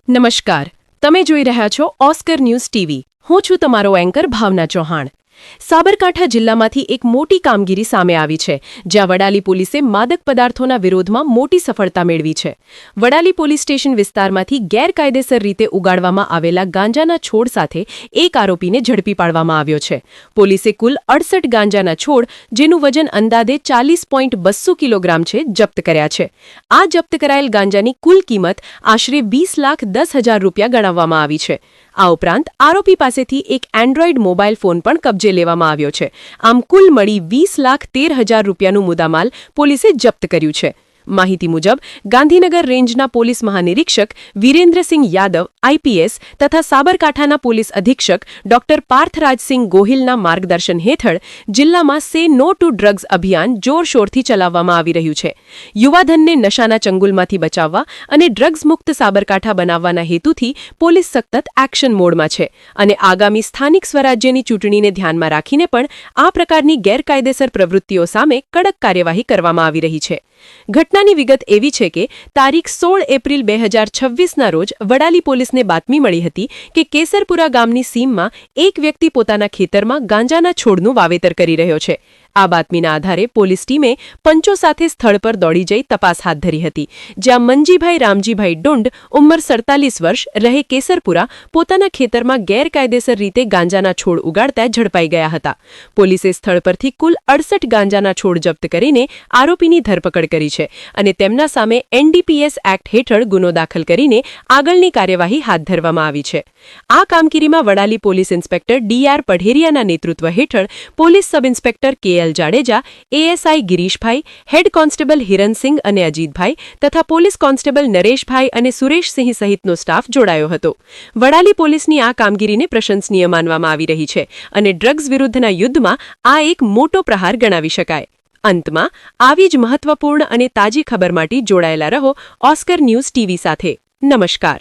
નમસ્કાર, તમે જોઈ રહ્યા છો ઓસ્કર ન્યૂઝ ટીવી. હું છું તમારો એન્કર ભાવના ચૌહાણ. સાબરકાંઠા જિલ્લામાંથી એક મોટી કામગીરી સામે આવી છે, જ્યાં વડાલી પોલીસે માદક પદાર્થોના વિરોધમાં મોટી સફળતા મેળવી છે. વડાલી પોલીસ સ્ટેશન વિસ્તારમાંથી ગેરકાયદેસર રીતે ઉગાડવામાં આવેલા ગાંજાના છોડ સાથે એક આરોપીને ઝડપી પાડવામાં આવ્યો છે. પોલીસે કુલ 68 ગાંજાના છોડ, જેનું વજન અંદાજે 40.200 કિલોગ્રામ છે, જપ્ત કર્યા છે. આ જપ્ત કરાયેલ ગાંજાની કુલ કિંમત આશરે 20,10,000 રૂપિયા ગણાવવામાં આવી છે. આ ઉપરાંત આરોપી પાસેથી એક એન્ડ્રોઇડ મોબાઈલ ફોન પણ કબજે લેવામાં આવ્યો છે. આમ કુલ મળી 20,13,000 રૂપિયાનું મુદ્દામાલ પોલીસે જપ્ત કર્યું છે. માહિતી મુજબ ગાંધીનગર રેન્જના પોલીસ મહાનિરીક્ષક વિરેન્દ્રસિંહ યાદવ આઈપીએસ તથા સાબરકાંઠાના પોલીસ અધિક્ષક ડોક્ટર પાર્થરાજસિંહ ગોહિલના માર્ગદર્શન હેઠળ જિલ્લામાં સે નો ટુ ડ્રગ્સ અભિયાન જોરશોરથી ચલાવવામાં આવી રહ્યું છે. યુવાધનને નશાના ચંગુલમાંથી બચાવવા અને ડ્રગ્સ મુક્ત સાબરકાંઠા બનાવવાના હેતુથી પોલીસ સતત એક્શન મોડમાં છે અને આગામી સ્થાનિક સ્વરાજ્યની ચૂંટણીને ધ્યાનમાં રાખીને પણ આ પ્રકારની ગેરકાયદેસર પ્રવૃત્તિઓ સામે કડક કાર્યવાહી કરવામાં આવી રહી છે. ઘટનાની વિગત એવી છે કે તારીખ 16 એપ્રિલ 2026ના રોજ વડાલી પોલીસને બાતમી મળી હતી કે કેસરપુરા ગામની સીમમાં એક વ્યક્તિ પોતાના ખેતરમાં ગાંજાના છોડનું વાવેતર કરી રહ્યો છે. આ બાતમીના આધારે પોલીસ ટીમે પંચો સાથે સ્થળ પર દોડી જઈ તપાસ હાથ ધરી હતી, જ્યાં મંજીભાઈ રામજીભાઈ ડુંડ, ઉંમર 47 વર્ષ, રહે કેસરપુરા, પોતાના ખેતરમાં ગેરકાયદેસર રીતે ગાંજાના છોડ ઉગાડતા ઝડપાઈ ગયા હતા. પોલીસે સ્થળ પરથી કુલ 68 ગાંજાના છોડ જપ્ત કરીને આરોપીની ધરપકડ કરી છે અને તેમના સામે એનડીપીએસ એક્ટ હેઠળ ગુનો દાખલ કરીને આગળની કાર્યવાહી હાથ ધરવામાં આવી છે. આ કામગીરીમાં વડાલી પોલીસ ઇન્સ્પેક્ટર ડીઆર પઢેરિયાના નેતૃત્વ હેઠળ police sub inspector KL Jadeja, ASI Girishbhai, head constable Hiransinh અને અજીતભાઈ તથા પોલીસ કોન્સ્ટેબલ નરેશભાઈ અને સુરેશસિંહ સહિતનો સ્ટાફ જોડાયો હતો. વડાલી પોલીસની આ કામગીરીને પ્રશંસનીય માનવામાં આવી રહી છે અને ડ્રગ્સ વિરુદ્ધના યુદ્ધમાં આ એક મોટો પ્રહાર ગણાવી શકાય. અંતમાં આવી જ મહત્વપૂર્ણ અને તાજી ખબર માટે જોડાયેલા રહો ઓસ્કર ન્યૂઝ ટીવી સાથે. નમસ્કાર.